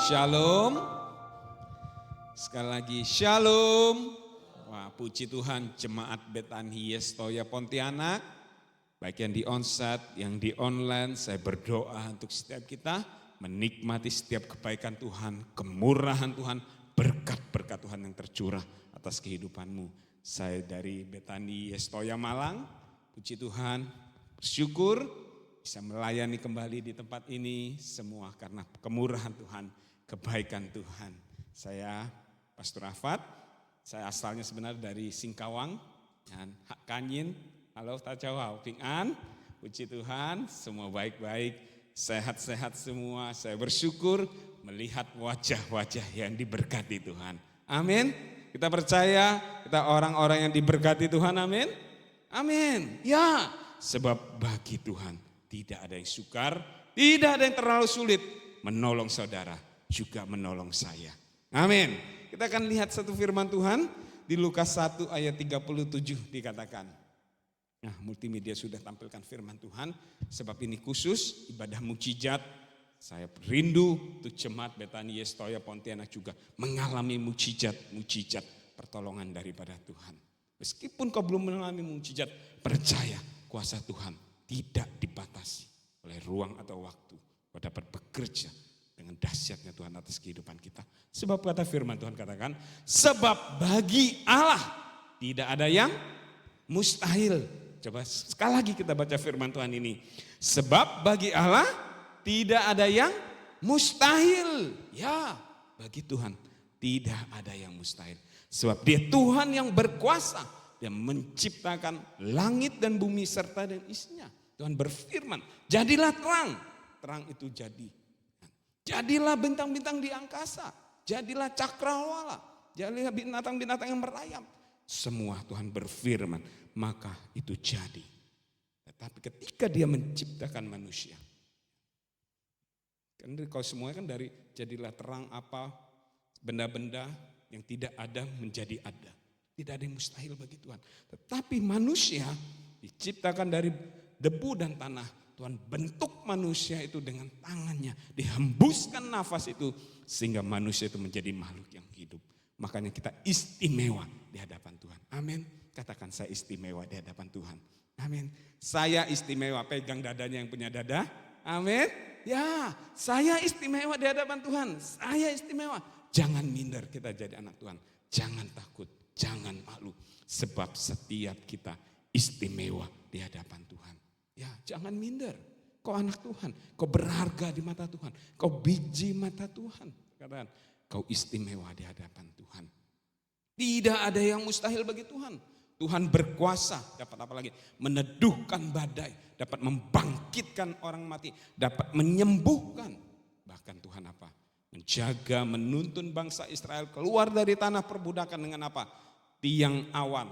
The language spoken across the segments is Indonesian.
Shalom. Sekali lagi shalom. Wah, puji Tuhan, jemaat Betani Yestoya Pontianak, baik yang di onsite, yang di online, saya berdoa untuk setiap kita menikmati setiap kebaikan Tuhan, kemurahan Tuhan, berkat-berkat Tuhan yang tercurah atas kehidupanmu. Saya dari Betani Yestoya Malang, puji Tuhan, bersyukur bisa melayani kembali di tempat ini semua karena kemurahan Tuhan, kebaikan Tuhan. Saya Pastor Afat, saya asalnya sebenarnya dari Singkawang dan Hak Kanyin. Halo Tacawau, Ping'an, puji Tuhan, semua baik-baik, sehat-sehat semua. Saya bersyukur melihat wajah-wajah yang diberkati Tuhan. Amin. Kita percaya kita orang-orang yang diberkati Tuhan, amin. Amin. Ya, sebab bagi Tuhan tidak ada yang sukar, tidak ada yang terlalu sulit menolong saudara, juga menolong saya. Amin. Kita akan lihat satu firman Tuhan di Lukas 1 ayat 37 dikatakan. Nah, multimedia sudah tampilkan firman Tuhan, sebab ini khusus ibadah mukjizat. Saya rindu untuk jemaat Betani Yestoya Pontianak juga mengalami mukjizat pertolongan daripada Tuhan. Meskipun kau belum mengalami mukjizat, percaya kuasa Tuhan tidak dibatasi oleh ruang atau waktu. Kau dapat bekerja dengan dahsyatnya Tuhan atas kehidupan kita. Sebab kata firman Tuhan katakan, sebab bagi Allah tidak ada yang mustahil. Coba sekali lagi kita baca firman Tuhan ini. Sebab bagi Allah tidak ada yang mustahil. Ya, bagi Tuhan tidak ada yang mustahil. Sebab Dia Tuhan yang berkuasa. Dia menciptakan langit dan bumi serta dan isinya. Tuhan berfirman, jadilah terang. Terang itu jadi. Jadilah bintang-bintang di angkasa. Jadilah cakrawala. Jadilah binatang-binatang yang merayap. Semua Tuhan berfirman, maka itu jadi. Tetapi ketika Dia menciptakan manusia. Kan kalau semuanya kan dari jadilah terang apa, benda-benda yang tidak ada menjadi ada. Tidak ada yang mustahil bagi Tuhan. Tetapi manusia diciptakan dari debu dan tanah. Tuhan bentuk manusia itu dengan tangannya. Dihembuskan nafas itu sehingga manusia itu menjadi makhluk yang hidup. Makanya kita istimewa di hadapan Tuhan. Amin. Katakan saya istimewa di hadapan Tuhan. Amin. Saya istimewa, pegang dadanya yang punya dada. Amin. Ya, saya istimewa di hadapan Tuhan. Saya istimewa. Jangan minder kita jadi anak Tuhan. Jangan takut, jangan malu. Sebab setiap kita istimewa di hadapan Tuhan. Ya, jangan minder. Kau anak Tuhan, kau berharga di mata Tuhan. Kau biji mata Tuhan. Katakan, kau istimewa di hadapan Tuhan. Tidak ada yang mustahil bagi Tuhan. Tuhan berkuasa, dapat apa lagi? Meneduhkan badai, dapat membangkitkan orang mati, dapat menyembuhkan. Bahkan Tuhan apa? Menjaga, menuntun bangsa Israel keluar dari tanah perbudakan dengan apa? Tiang awan.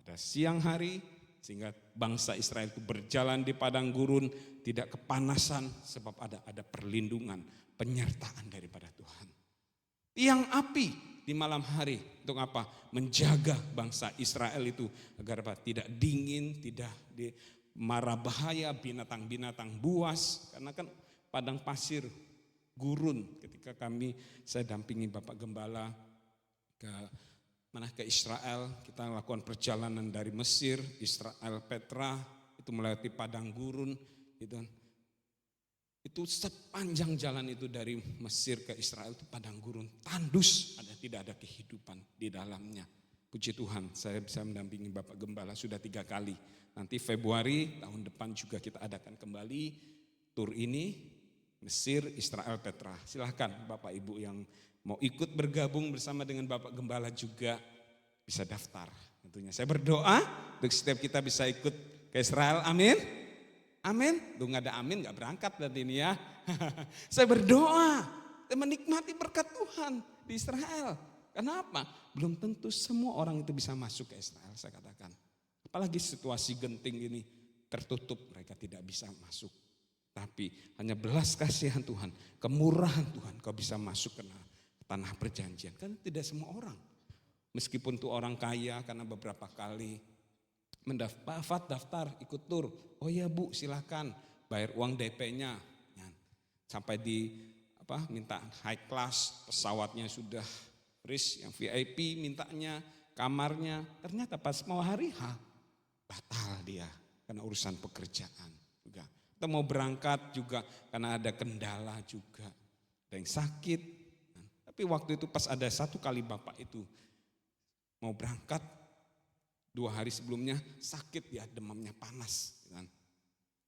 Ada siang hari sehingga bangsa Israel itu berjalan di padang gurun, tidak kepanasan sebab ada perlindungan, penyertaan daripada Tuhan. Tiang api di malam hari untuk apa? Menjaga bangsa Israel itu agar apa? Tidak dingin, tidak mara bahaya binatang-binatang buas, karena kan padang pasir gurun. Ketika saya dampingi Bapak Gembala ke Israel, kita lakukan perjalanan dari Mesir, Israel, Petra, itu melewati padang gurun, gitu. Itu sepanjang jalan itu dari Mesir ke Israel itu padang gurun, tandus, tidak ada kehidupan di dalamnya. Puji Tuhan, saya bisa mendampingi Bapak Gembala sudah 3 kali. Nanti Februari tahun depan juga kita adakan kembali tur ini, Mesir, Israel, Petra. Silahkan Bapak Ibu yang mau ikut bergabung bersama dengan Bapak Gembala juga bisa daftar. Tentunya saya berdoa untuk setiap kita bisa ikut ke Israel, amin. Amin. Lu gak ada amin gak berangkat berarti ini ya. Saya berdoa dan menikmati berkat Tuhan di Israel. Kenapa? Belum tentu semua orang itu bisa masuk ke Israel, saya katakan. Apalagi situasi genting ini tertutup, mereka tidak bisa masuk. Tapi hanya belas kasihan Tuhan, kemurahan Tuhan kau bisa masuk ke tanah perjanjian. Kan tidak semua orang. Meskipun tuh orang kaya karena beberapa kali daftar ikut tur. Oh ya Bu, silakan bayar uang DP-nya. Sampai di minta high class, pesawatnya sudah fresh, yang VIP mintanya kamarnya. Ternyata pas mau hari H batal dia karena urusan pekerjaan juga. Kita mau berangkat juga karena ada kendala juga, ada yang sakit. Tapi waktu itu pas ada satu kali bapak itu mau berangkat, 2 hari sebelumnya sakit ya, demamnya panas. Kan.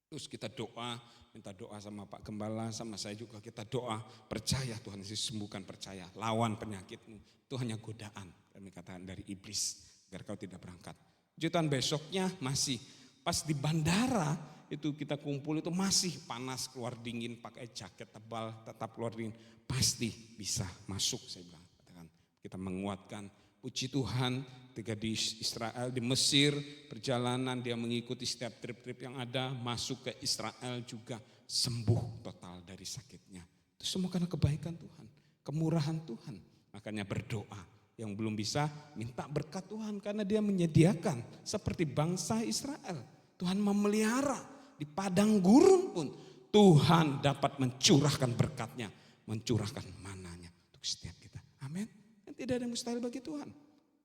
Terus kita doa, minta doa sama Pak Gembala, sama saya juga kita doa, percaya Tuhan Yesus sembuhkan, percaya, lawan penyakitmu. Itu hanya godaan, kami katakan dari iblis, agar kau tidak berangkat. Kejutan besoknya masih, pas di bandara itu kita kumpul itu masih panas, keluar dingin, pakai jaket tebal, tetap keluar dingin, pasti bisa masuk saya bilang. Katakan, kita menguatkan, puji Tuhan. Ketika di Israel, di Mesir, perjalanan dia mengikuti setiap trip-trip yang ada, masuk ke Israel juga sembuh total dari sakitnya. Itu semua karena kebaikan Tuhan, kemurahan Tuhan. Makanya berdoa, yang belum bisa minta berkat Tuhan karena dia menyediakan seperti bangsa Israel. Tuhan memelihara di padang gurun pun Tuhan dapat mencurahkan berkatnya, mencurahkan mananya untuk setiap kita. Amin. Dan tidak ada yang mustahil bagi Tuhan.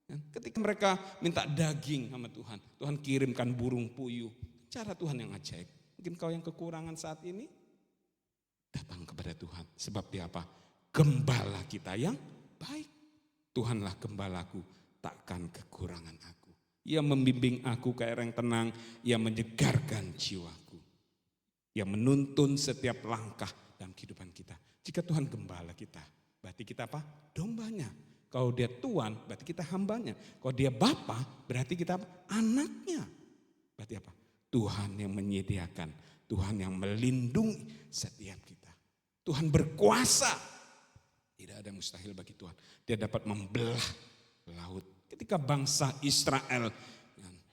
Ketika mereka minta daging sama Tuhan, Tuhan kirimkan burung puyuh. Cara Tuhan yang ajaib. Mungkin kau yang kekurangan saat ini, datang kepada Tuhan. Sebab dia apa? Gembala kita yang baik. Tuhanlah gembalaku, takkan kekurangan aku. Ia membimbing aku ke air yang tenang, ia menyegarkan jiwaku. Ia menuntun setiap langkah dalam kehidupan kita. Jika Tuhan gembala kita, berarti kita apa? Dombanya. Kalau dia Tuhan, berarti kita hambanya. Kalau dia Bapa, berarti kita anaknya. Berarti apa? Tuhan yang menyediakan, Tuhan yang melindungi setiap kita. Tuhan berkuasa. Tidak ada mustahil bagi Tuhan. Dia dapat membelah laut. Ketika bangsa Israel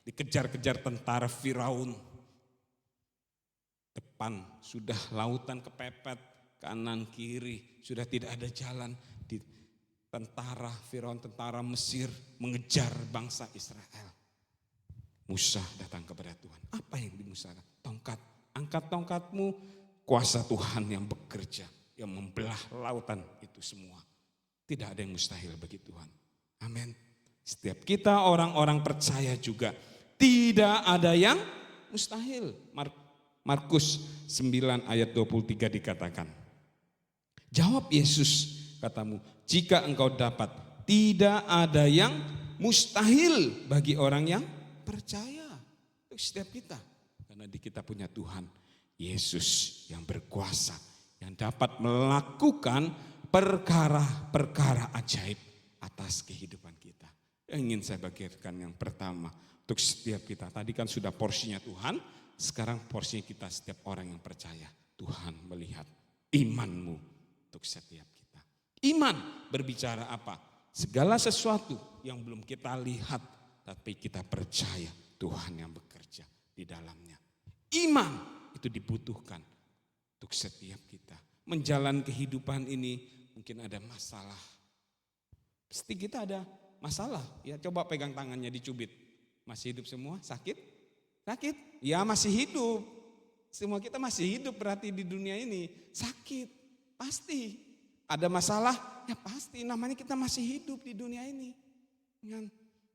dikejar-kejar tentara Firaun, depan sudah lautan kepepet, kanan kiri sudah tidak ada jalan. Tentara Firaun, tentara Mesir mengejar bangsa Israel. Musa datang kepada Tuhan. Apa yang dimusakan? Tongkat. Angkat tongkatmu, kuasa Tuhan yang bekerja, yang membelah lautan itu semua. Tidak ada yang mustahil bagi Tuhan. Amin. Setiap kita orang-orang percaya juga, tidak ada yang mustahil. Markus 9 ayat 23 dikatakan. Jawab Yesus, katamu, jika engkau dapat, tidak ada yang mustahil bagi orang yang percaya. Untuk setiap kita. Karena di kita punya Tuhan Yesus yang berkuasa, yang dapat melakukan perkara-perkara ajaib atas kehidupan kita. Yang ingin saya bagikan yang pertama untuk setiap kita. Tadi kan sudah porsinya Tuhan, sekarang porsinya kita setiap orang yang percaya. Tuhan melihat imanmu untuk setiap kita. Iman berbicara apa? Segala sesuatu yang belum kita lihat, tapi kita percaya Tuhan yang bekerja di dalamnya. Iman itu dibutuhkan untuk setiap kita. Menjalani kehidupan ini mungkin ada masalah. Pasti kita ada masalah. Ya coba pegang tangannya dicubit. Masih hidup semua? Sakit? Sakit? Ya masih hidup. Semua kita masih hidup berarti di dunia ini. Sakit? Pasti. Ada masalah? Ya pasti, namanya kita masih hidup di dunia ini.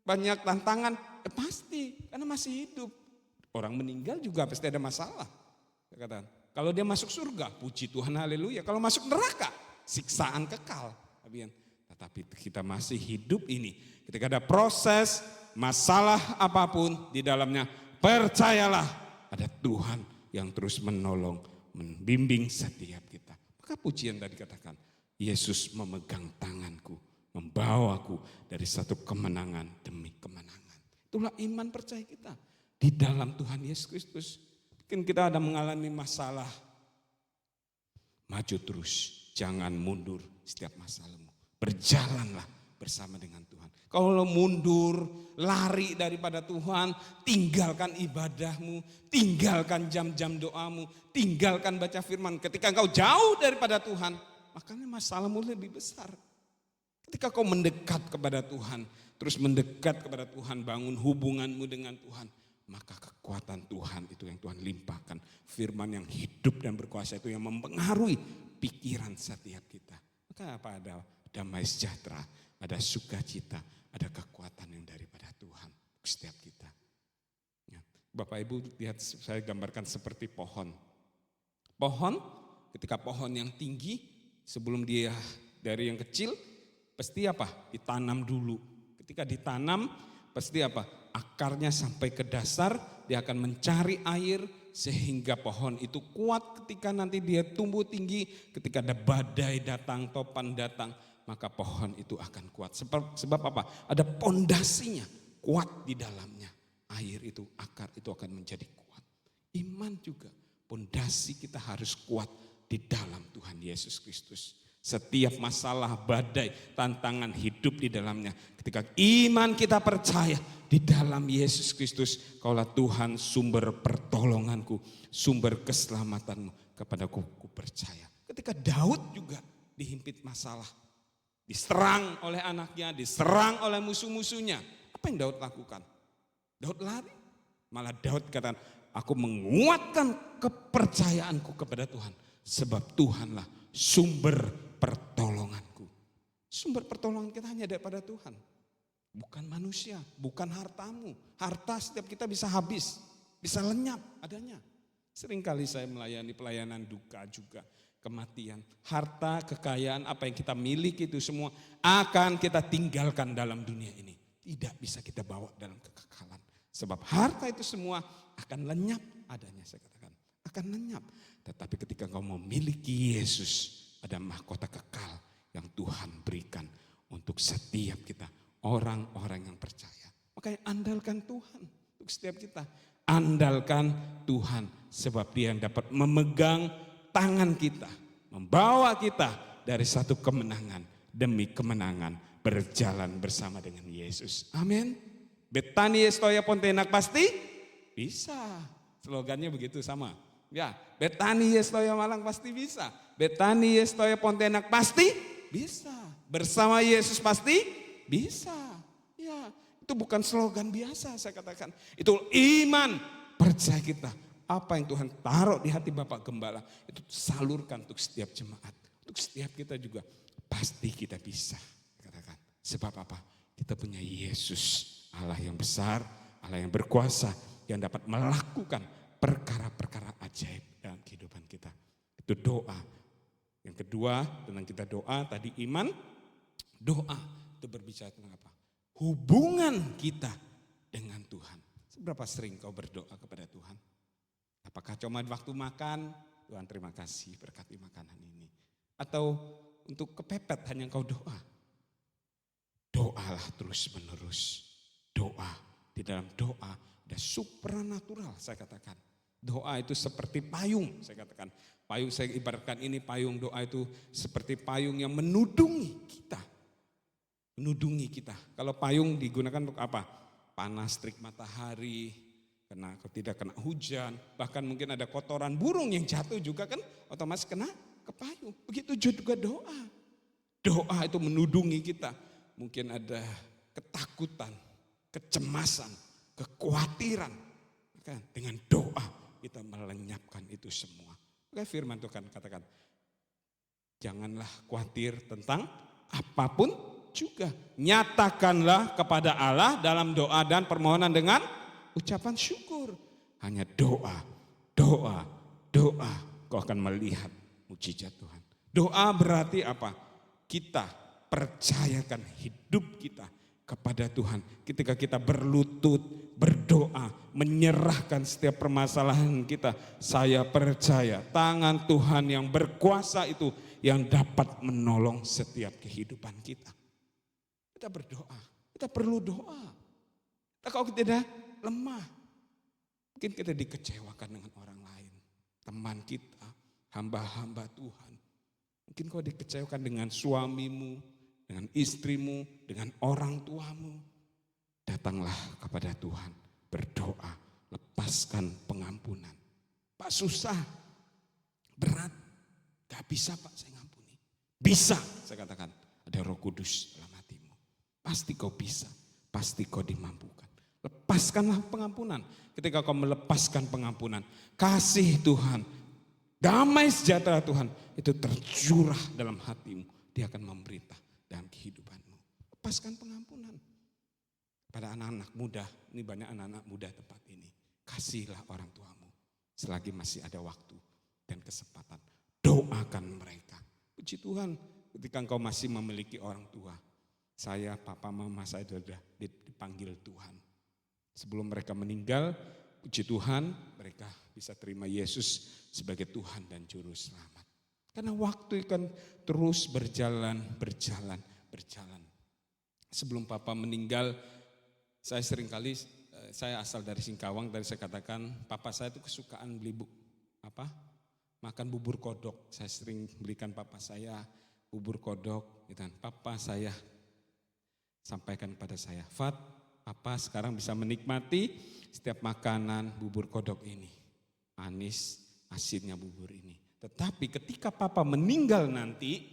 Banyak tantangan? Ya pasti, karena masih hidup. Orang meninggal juga pasti ada masalah. Kalau dia masuk surga, puji Tuhan, haleluya. Kalau masuk neraka, siksaan kekal. Tetapi kita masih hidup ini. Ketika ada proses, masalah apapun di dalamnya, percayalah ada Tuhan yang terus menolong, membimbing setiap kita. Maka pujian tadi katakan, Yesus memegang tanganku, membawaku dari satu kemenangan demi kemenangan. Itulah iman percaya kita di dalam Tuhan Yesus Kristus. Mungkin kita ada mengalami masalah, maju terus, jangan mundur setiap masalahmu. Berjalanlah bersama dengan Tuhan. Kalau mundur, lari daripada Tuhan, tinggalkan ibadahmu, tinggalkan jam-jam doamu, tinggalkan baca firman. Ketika engkau jauh daripada Tuhan, makanya masalahmu lebih besar. Ketika kau mendekat kepada Tuhan, terus mendekat kepada Tuhan, bangun hubunganmu dengan Tuhan, maka kekuatan Tuhan itu yang Tuhan limpahkan. Firman yang hidup dan berkuasa itu yang mempengaruhi pikiran setiap kita. Maka apa? Ada damai sejahtera, ada sukacita, ada kekuatan yang daripada Tuhan untuk setiap kita. Ya. Bapak Ibu lihat, saya gambarkan seperti pohon. Pohon, ketika pohon yang tinggi, sebelum dia dari yang kecil, pasti apa? Ditanam dulu. Ketika ditanam, pasti apa? Akarnya sampai ke dasar, dia akan mencari air sehingga pohon itu kuat ketika nanti dia tumbuh tinggi. Ketika ada badai datang, topan datang, maka pohon itu akan kuat. Sebab apa? Ada pondasinya, kuat di dalamnya. Air itu, akar itu akan menjadi kuat. Iman juga, pondasi kita harus kuat di dalam Tuhan Yesus Kristus. Setiap masalah, badai, tantangan hidup di dalamnya. Ketika iman kita percaya di dalam Yesus Kristus, kaulah Tuhan sumber pertolonganku, sumber keselamatanmu, kepadaku ku percaya. Ketika Daud juga dihimpit masalah, diserang oleh anaknya, diserang oleh musuh-musuhnya. Apa yang Daud lakukan? Daud lari. Malah Daud katakan, aku menguatkan kepercayaanku kepada Tuhan. Sebab Tuhanlah sumber pertolonganku. Sumber pertolongan kita hanya daripada Tuhan. Bukan manusia, bukan hartamu. Harta setiap kita bisa habis, bisa lenyap adanya. Seringkali saya melayani pelayanan duka juga, kematian. Harta, kekayaan, apa yang kita miliki itu semua akan kita tinggalkan dalam dunia ini. Tidak bisa kita bawa dalam kekekalan. Sebab harta itu semua akan lenyap adanya, saya katakan. Akan lenyap. Tetapi ketika kau memiliki Yesus, ada mahkota kekal yang Tuhan berikan untuk setiap kita, orang-orang yang percaya. Makanya andalkan Tuhan untuk setiap kita. Andalkan Tuhan, sebab Dia yang dapat memegang tangan kita, membawa kita dari satu kemenangan demi kemenangan, berjalan bersama dengan Yesus. Amin. Betani Yestoya Pontianak pasti bisa. Slogannya begitu sama. Ya, Betani Yestoya Malang pasti bisa. Betani Yestoya Pontianak pasti bisa. Bersama Yesus pasti bisa. Ya, itu bukan slogan biasa saya katakan. Itu iman, percaya kita. Apa yang Tuhan taruh di hati Bapak Gembala, itu salurkan untuk setiap jemaat. Untuk setiap kita juga, pasti kita bisa. Katakan, sebab apa? Kita punya Yesus, Allah yang besar, Allah yang berkuasa, yang dapat melakukan perkara-perkara ajaib dalam kehidupan kita. Itu doa. Yang kedua, tentang kita doa, tadi iman, doa itu berbicara tentang apa? Hubungan kita dengan Tuhan. Seberapa sering kau berdoa kepada Tuhan? Apakah cuma waktu makan, Tuhan terima kasih berkati makanan ini. Atau untuk kepepet hanya kau doa? Doalah terus menerus. Doa, di dalam doa ada supranatural saya katakan. Doa itu seperti payung, saya katakan. Payung saya ibaratkan ini payung, doa itu seperti payung yang menudungi kita. Menudungi kita. Kalau payung digunakan untuk apa? Panas, terik matahari, tidak kena hujan. Bahkan mungkin ada kotoran burung yang jatuh juga kan otomatis kena ke payung. Begitu juga doa. Doa itu menudungi kita. Mungkin ada ketakutan, kecemasan, kekhawatiran. Dengan doa kita melenyapkan itu semua. Oke, firman Tuhan katakan, janganlah khawatir tentang apapun juga. Nyatakanlah kepada Allah dalam doa dan permohonan dengan ucapan syukur. Hanya doa, doa, doa. Kau akan melihat mujizat Tuhan. Doa berarti apa? Kita percayakan hidup kita kepada Tuhan. Ketika kita berlutut, berdoa, menyerahkan setiap permasalahan kita. Saya percaya tangan Tuhan yang berkuasa itu yang dapat menolong setiap kehidupan kita. Kita berdoa, kita perlu doa. Kalau kita lemah, mungkin kita dikecewakan dengan orang lain. Teman kita, hamba-hamba Tuhan. Mungkin kau dikecewakan dengan suamimu, dengan istrimu, dengan orang tuamu. Datanglah kepada Tuhan, berdoa, lepaskan pengampunan. Pak susah, berat, gak bisa Pak saya ngampuni. Bisa saya katakan, ada Roh Kudus dalam hatimu. Pasti kau bisa, pasti kau dimampukan. Lepaskanlah pengampunan. Ketika kau melepaskan pengampunan, kasih Tuhan Damai sejahtera Tuhan itu tercurah dalam hatimu. Dia akan memerintah dalam kehidupanmu. Lepaskan pengampunan. Pada anak-anak muda, ini banyak anak-anak muda tempat ini. Kasihilah orang tuamu selagi masih ada waktu dan kesempatan. Doakan mereka. Puji Tuhan, ketika engkau masih memiliki orang tua. Saya, papa, mama saya sudah dipanggil Tuhan. Sebelum mereka meninggal, puji Tuhan mereka bisa terima Yesus sebagai Tuhan dan Juru Selamat. Karena waktu kan terus berjalan. Sebelum papa meninggal, saya seringkali, saya asal dari Singkawang, tadi saya katakan papa saya itu kesukaan beli makan bubur kodok. Saya sering belikan papa saya bubur kodok. Dan papa saya sampaikan kepada saya, Fat, papa sekarang bisa menikmati setiap makanan bubur kodok ini. Manis, asinnya bubur ini. Tetapi ketika papa meninggal nanti,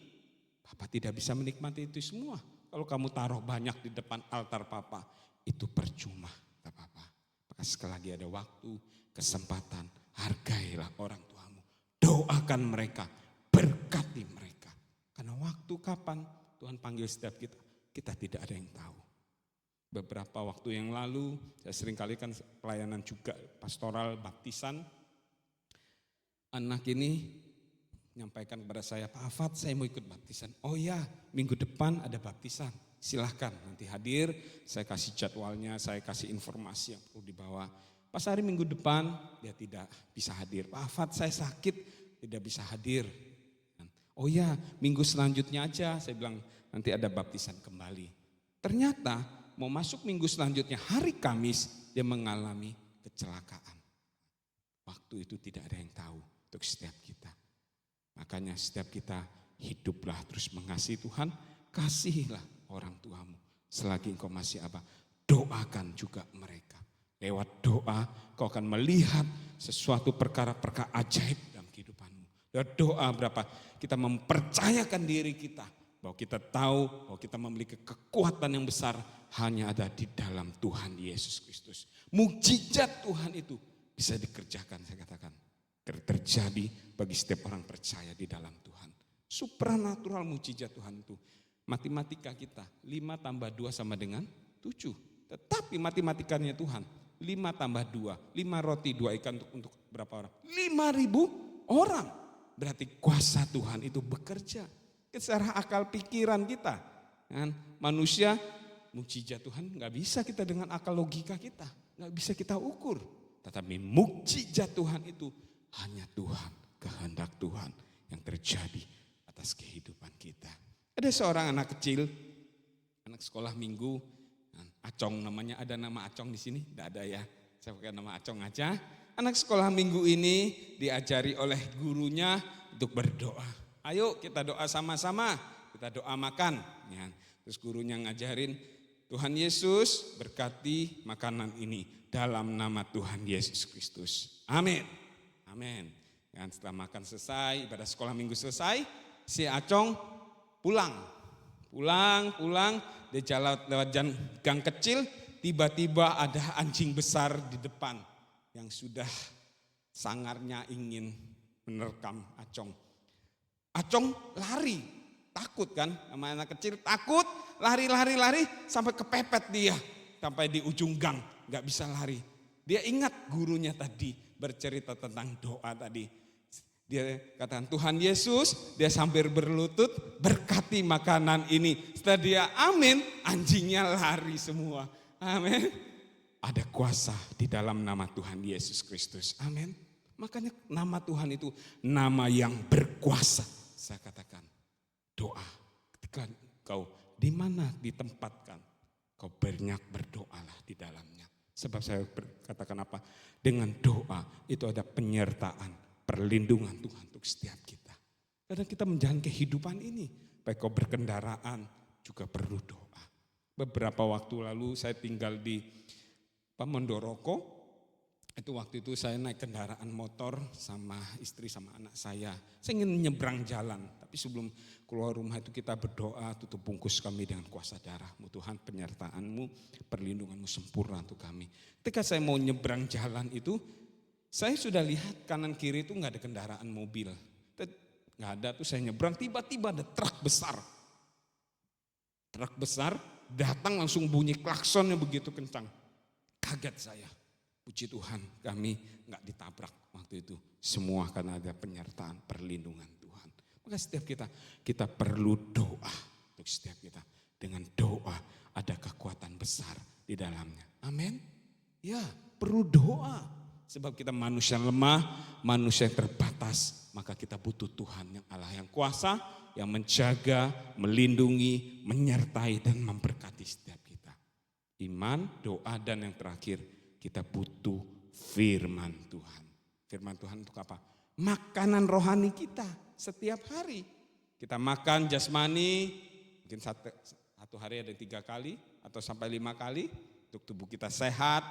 papa tidak bisa menikmati itu semua. Kalau kamu taruh banyak di depan altar papa, itu percuma, kata papa. Maka sekali lagi ada waktu, kesempatan, hargailah orang tuamu. Doakan mereka, berkati mereka. Karena waktu kapan Tuhan panggil setiap kita, kita tidak ada yang tahu. Beberapa waktu yang lalu, saya seringkali kan pelayanan juga pastoral baptisan. Anak ini menyampaikan kepada saya, Pak Afat saya mau ikut baptisan. Oh ya, minggu depan ada baptisan. Silahkan nanti hadir, saya kasih jadwalnya, saya kasih informasi yang perlu dibawa. Pas hari minggu depan dia tidak bisa hadir. Pak Afat saya sakit, tidak bisa hadir. Oh ya, minggu selanjutnya aja, saya bilang nanti ada baptisan kembali. Ternyata mau masuk minggu selanjutnya hari Kamis, dia mengalami kecelakaan. Waktu itu tidak ada yang tahu untuk setiap kita. Makanya setiap kita hiduplah terus mengasihi Tuhan, kasihilah orang tuamu. Selagi engkau masih doakan juga mereka. Lewat doa kau akan melihat sesuatu perkara-perkara ajaib dalam kehidupanmu. Lewat doa berapa kita mempercayakan diri kita. Bahwa kita tahu bahwa kita memiliki kekuatan yang besar hanya ada di dalam Tuhan Yesus Kristus. Mukjizat Tuhan itu bisa dikerjakan, saya katakan. Terjadi bagi setiap orang percaya di dalam Tuhan. Supranatural mukjizat Tuhan itu. Matematika kita 5 tambah 2 sama dengan 7. Tetapi matematikanya Tuhan 5 tambah 2, 5 roti 2 ikan untuk berapa orang? 5.000 orang. Berarti kuasa Tuhan itu bekerja. Secara akal pikiran kita. Kan? Manusia mukjizat Tuhan gak bisa kita dengan akal logika kita. Gak bisa kita ukur. Tetapi mukjizat Tuhan itu hanya Tuhan, kehendak Tuhan yang terjadi atas kehidupan kita. Ada seorang anak kecil, anak sekolah minggu, Acong namanya, ada nama Acong di sini? Tidak ada ya, saya pakai nama Acong aja. Anak sekolah minggu ini diajari oleh gurunya untuk berdoa. Ayo kita doa sama-sama, kita doa makan. Ya. Terus gurunya ngajarin, Tuhan Yesus berkati makanan ini dalam nama Tuhan Yesus Kristus. Amin. Amin. Dan setelah makan selesai, ibadah sekolah minggu selesai, si Acong pulang. Dia jalan lewat gang kecil, tiba-tiba ada anjing besar di depan yang sudah sangarnya ingin menerkam Acong. Acong lari, takut kan, sama anak kecil takut, lari sampai kepepet dia, sampai di ujung gang, gak bisa lari. Dia ingat gurunya tadi bercerita tentang doa tadi. Dia katakan Tuhan Yesus, dia sambil berlutut berkati makanan ini. Setelah dia amin, anjingnya lari semua. Amin. Ada kuasa di dalam nama Tuhan Yesus Kristus. Amin. Makanya nama Tuhan itu nama yang berkuasa. Saya katakan doa. Ketika kau di mana ditempatkan, kau banyak berdoalah di dalamnya. Sebab saya katakan apa? Dengan doa itu ada penyertaan, perlindungan Tuhan untuk setiap kita. Kadang kita menjalani kehidupan ini. Baik kau berkendaraan juga perlu doa. Beberapa waktu lalu saya tinggal di Mondoroko. Itu waktu itu saya naik kendaraan motor sama istri sama anak saya. Saya ingin nyebrang jalan. Tapi sebelum keluar rumah itu kita berdoa, tutup bungkus kami dengan kuasa darah-Mu. Tuhan penyertaan-Mu, perlindungan-Mu sempurna untuk kami. Ketika saya mau nyebrang jalan itu, Saya sudah lihat kanan kiri itu nggak ada kendaraan mobil. Nggak ada tuh saya nyebrang, tiba-tiba ada truk besar. Truk besar datang langsung bunyi klaksonnya begitu kencang. Kaget saya. Puji Tuhan kami nggak ditabrak waktu itu. Semua karena ada penyertaan perlindungan Tuhan. Maka setiap kita perlu doa untuk setiap kita. Dengan doa ada kekuatan besar di dalamnya. Amin. Ya, perlu doa. Sebab kita manusia lemah, manusia yang terbatas. Maka kita butuh Tuhan yang Allah yang kuasa, yang menjaga, melindungi, menyertai dan memberkati setiap kita. Iman, doa dan yang terakhir kita butuh firman Tuhan. Firman Tuhan untuk apa? Makanan rohani kita setiap hari. Kita makan jasmani, mungkin satu hari ada 3 kali atau sampai 5 kali. Untuk tubuh kita sehat,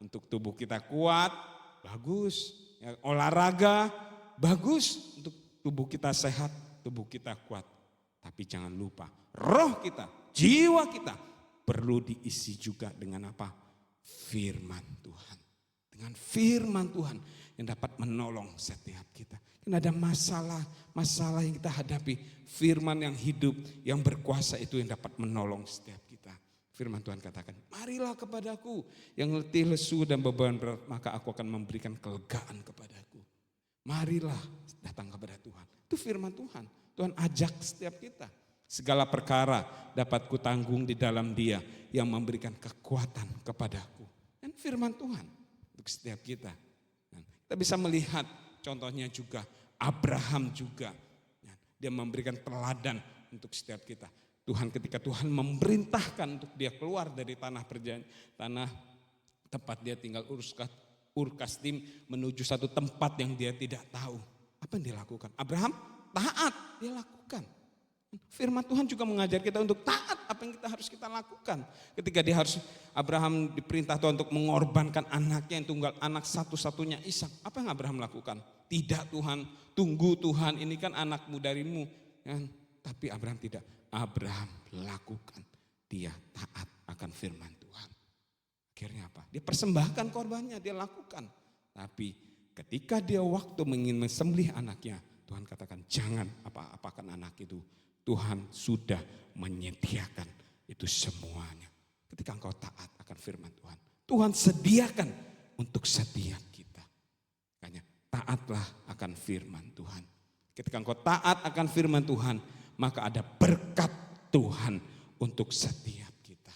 untuk tubuh kita kuat, bagus. Ya, olahraga, bagus untuk tubuh kita sehat, tubuh kita kuat. Tapi jangan lupa, roh kita, jiwa kita perlu diisi juga dengan apa? Firman Tuhan. Dengan firman Tuhan yang dapat menolong setiap kita. Karena ada masalah yang kita hadapi. Firman yang hidup, yang berkuasa itu yang dapat menolong setiap kita. Firman Tuhan katakan, marilah kepadaku yang letih, lesu dan beban berat, maka aku akan memberikan kelegaan kepadaku. Marilah datang kepada Tuhan. Itu firman Tuhan. Tuhan ajak setiap kita. Segala perkara dapat kutanggung di dalam Dia yang memberikan kekuatan kepadaku. Dan firman Tuhan untuk setiap kita. Dan kita bisa melihat contohnya juga Abraham juga. Dia memberikan teladan untuk setiap kita. Tuhan ketika Tuhan memerintahkan untuk dia keluar dari tanah perjanjian, tanah tempat dia tinggal Ur Kasdim menuju satu tempat yang dia tidak tahu. Apa yang dia lakukan? Abraham taat, dia lakukan. Firman Tuhan juga mengajar kita untuk taat apa yang harus kita lakukan. Ketika Abraham diperintah Tuhan untuk mengorbankan anaknya yang tunggal, anak satu-satunya Ishak. Apa yang Abraham lakukan? Tidak Tuhan, tunggu Tuhan, ini kan anakmu darimu. Tapi Abraham tidak. Abraham lakukan. Dia taat akan firman Tuhan. Akhirnya apa? Dia persembahkan korbannya, dia lakukan. Tapi ketika dia waktu ingin mensembelih anaknya, Tuhan katakan jangan apa-apakan anak itu. Tuhan sudah menyediakan itu semuanya. Ketika engkau taat akan firman Tuhan, Tuhan sediakan untuk setiap kita. Makanya taatlah akan firman Tuhan. Ketika engkau taat akan firman Tuhan, maka ada berkat Tuhan untuk setiap kita.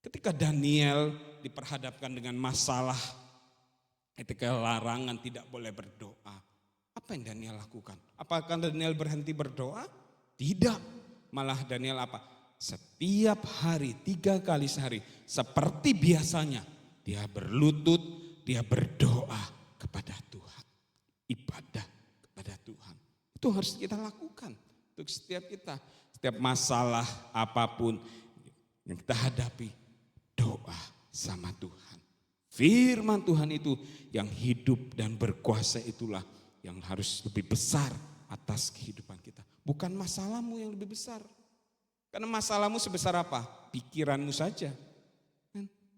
Ketika Daniel diperhadapkan dengan masalah, ketika larangan tidak boleh berdoa, apa yang Daniel lakukan? Apakah Daniel berhenti berdoa? Tidak, malah Daniel apa? Setiap hari 3 kali sehari seperti biasanya dia berlutut, dia berdoa kepada Tuhan. Ibadah kepada Tuhan. Itu harus kita lakukan untuk setiap kita. Setiap masalah apapun yang kita hadapi, doa sama Tuhan. Firman Tuhan itu yang hidup dan berkuasa itulah yang harus lebih besar atas kehidupan kita. Bukan masalahmu yang lebih besar. Karena masalahmu sebesar apa? Pikiranmu saja.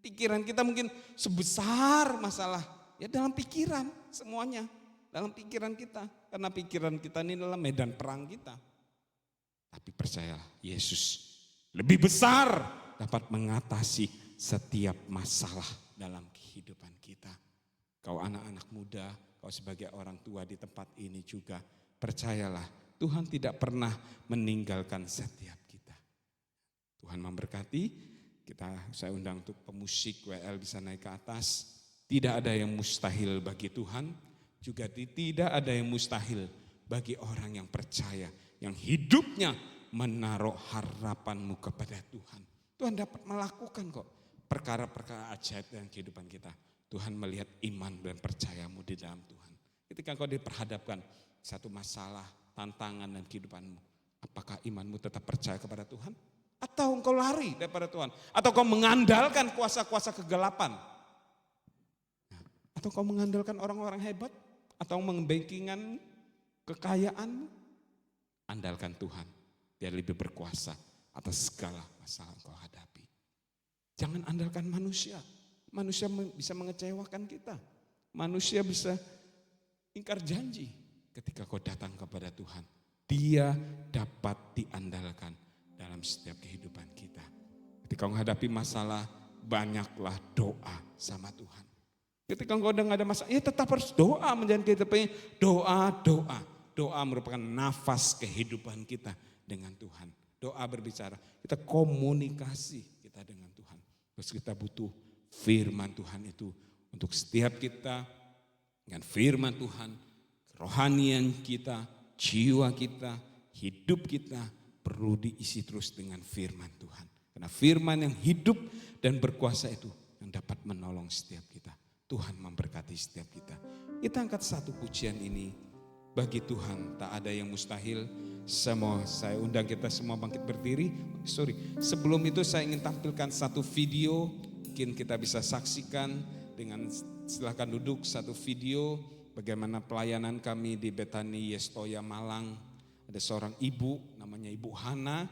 Pikiran kita mungkin sebesar masalah. Ya dalam pikiran semuanya. Dalam pikiran kita. Karena pikiran kita ini adalah medan perang kita. Tapi percayalah Yesus lebih besar dapat mengatasi setiap masalah dalam kehidupan kita. Kau anak-anak muda, kau sebagai orang tua di tempat ini juga. Percayalah Tuhan tidak pernah meninggalkan setiap kita. Tuhan memberkati, saya undang untuk pemusik WL bisa naik ke atas. Tidak ada yang mustahil bagi Tuhan, juga tidak ada yang mustahil bagi orang yang percaya, yang hidupnya menaruh harapanmu kepada Tuhan. Tuhan dapat melakukan kok perkara-perkara ajaib dalam kehidupan kita. Tuhan melihat iman dan percayamu di dalam Tuhan. Ketika kau diperhadapkan satu masalah, tantangan dalam kehidupanmu, apakah imanmu tetap percaya kepada Tuhan? Atau engkau lari daripada Tuhan? Atau kau mengandalkan kuasa-kuasa kegelapan? Atau kau mengandalkan orang-orang hebat? Atau mengbankingan kekayaanmu? Andalkan Tuhan, Dia lebih berkuasa atas segala masalah yang kau hadapi. Jangan andalkan manusia. Manusia bisa mengecewakan kita. Manusia bisa ingkar janji. Ketika kau datang kepada Tuhan, Dia dapat diandalkan dalam setiap kehidupan kita. Ketika menghadapi masalah, banyaklah doa sama Tuhan. Ketika engkau udah gak ada masalah, ya tetap harus doa menjalani kehidupannya. Doa. Doa merupakan nafas kehidupan kita dengan Tuhan. Doa berbicara, kita komunikasi kita dengan Tuhan. Terus kita butuh firman Tuhan itu untuk setiap kita. Dengan firman Tuhan, kerohanian kita, jiwa kita, hidup kita perlu diisi terus dengan firman Tuhan. Karena firman yang hidup dan berkuasa itu yang dapat menolong setiap kita. Tuhan memberkati setiap kita. Kita angkat satu pujian ini. Bagi Tuhan tak ada yang mustahil. Saya undang kita semua bangkit berdiri. Sebelum itu saya ingin tampilkan satu video. Mungkin kita bisa saksikan dengan silahkan duduk satu video. Bagaimana pelayanan kami di Betani Yestoya Malang. Ada seorang ibu namanya Ibu Hana.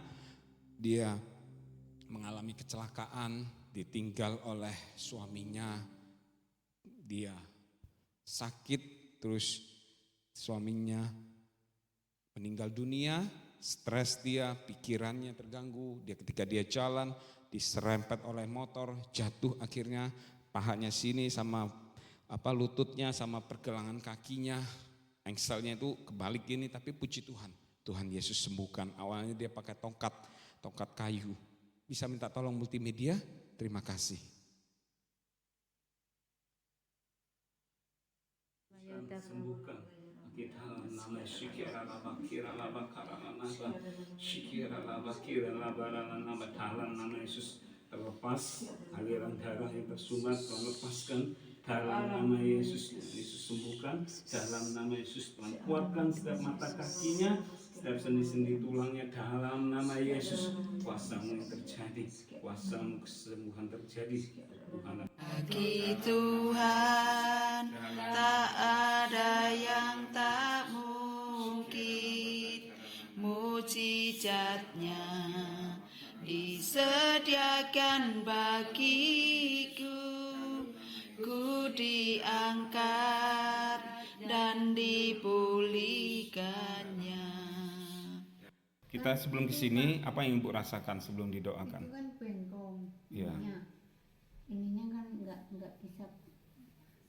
Dia mengalami kecelakaan, ditinggal oleh suaminya. Dia sakit, terus suaminya meninggal dunia, stres dia, pikirannya terganggu. Ketika dia jalan, diserempet oleh motor, jatuh akhirnya pahanya sini sama lututnya sama pergelangan kakinya. Engselnya itu kebalik gini, tapi puji Tuhan. Tuhan Yesus sembuhkan. Awalnya dia pakai tongkat kayu. Bisa minta tolong multimedia? Terima kasih. Sembuhkan kita nama syikira laba kira laba karana naba syikira laba kira laba nama dalam nama Yesus terlepas aliran darah yang tersumbat Tuhan lepaskan dalam nama Yesus. Yesus sembuhkan dalam nama Yesus. Tuhan kuatkan setiap mata kakinya, setiap sendi-sendi tulangnya dalam nama Yesus. Kuasamu yang terjadi, kuasamu kesembuhan terjadi. Bagi Tuhan tak ada yang tak mungkin, mujizatnya disediakan bagiku. Ku diangkat dan dipulihkannya. Kita sebelum ke sini, apa yang Ibu rasakan sebelum didoakan? Itu kan bengkong. Iya. Ininya kan nggak bisa,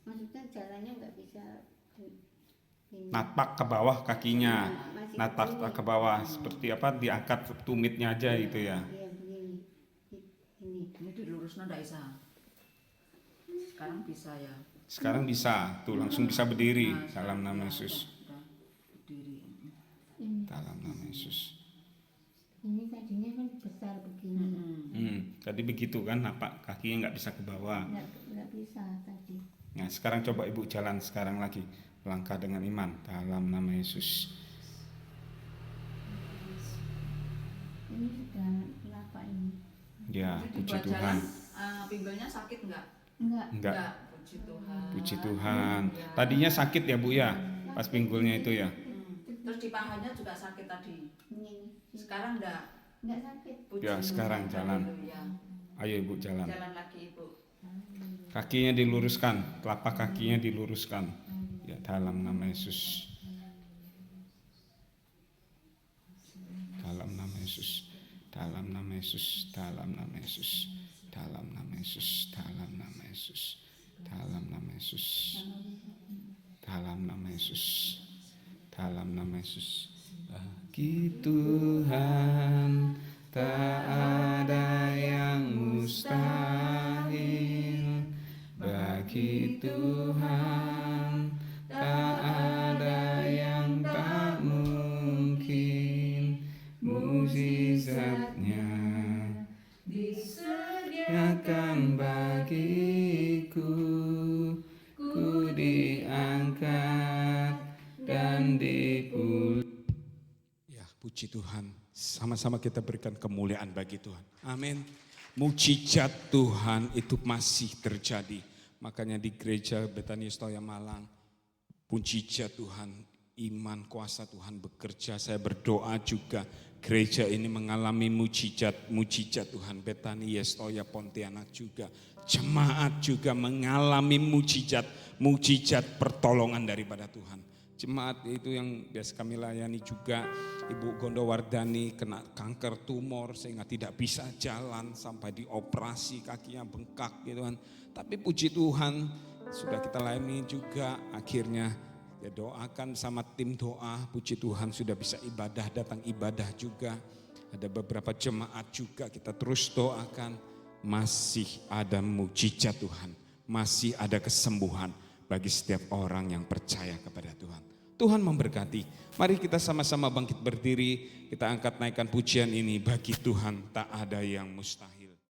maksudnya jalannya nggak bisa Napak ke bawah kakinya, napak ke bawah seperti diangkat tumitnya aja gitu ya. Iya begini, Ini dilurusnya enggak bisa. Sekarang bisa ya. Sekarang bisa, tuh langsung bisa berdiri dalam nama Yesus. Berdiri. Dalam nama Yesus. Ini tadinya kan besar begini, Tadi begitu kan, napak kakinya nggak bisa ke bawah. nggak bisa tadi. Nah sekarang coba Ibu jalan sekarang lagi, langkah dengan iman dalam nama Yesus. Ini sudah kenapa ini? Ya, puji Dibuat Tuhan. jalan, pinggulnya sakit enggak? Enggak. Puji Tuhan. Puji Tuhan. Tadinya sakit ya Bu ya, pas pinggulnya itu ya. Terus di pahanya juga sakit tadi. Ini Sekarang enggak? sakit. Puji Ya, sekarang Tuhan. jalan. Haleluya. Ayo Ibu jalan. Jalan lagi Ibu. Kakinya diluruskan, telapak kakinya diluruskan. Ya dalam nama Yesus. Dalam nama Yesus. Dalam nama Yesus. Dalam nama Yesus. Dalam nama Yesus. Dalam nama Yesus. Dalam nama Yesus. Dalam nama Yesus. Dalam nama Yesus. Bagi Tuhan tak ada yang mustahil. Bagi Tuhan tak ada yang tak mungkin. Mujizatnya disediakan bagiku. Ku diangkat dan dipulihkan. Ya, puji Tuhan. Sama-sama kita berikan kemuliaan bagi Tuhan. Amin. Mujizat Tuhan itu masih terjadi. Makanya di gereja Betani Yestoya Malang, mujizat Tuhan, iman kuasa Tuhan bekerja. Saya berdoa juga gereja ini mengalami mujizat Tuhan. Betani Yestoya Pontianak juga. Jemaat juga mengalami mujizat mujizat pertolongan daripada Tuhan. Jemaat itu yang biasa kami layani juga, Ibu Gondowardani kena kanker tumor sehingga tidak bisa jalan sampai dioperasi, kakinya bengkak gitu kan. Tapi puji Tuhan sudah kita layani juga, akhirnya ya doakan sama tim doa, puji Tuhan sudah bisa ibadah, datang ibadah juga. Ada beberapa jemaat juga kita terus doakan, masih ada mujizat Tuhan, masih ada kesembuhan bagi setiap orang yang percaya kepada Tuhan. Tuhan memberkati. Mari kita sama-sama bangkit berdiri, kita angkat naikkan pujian ini, bagi Tuhan tak ada yang mustahil.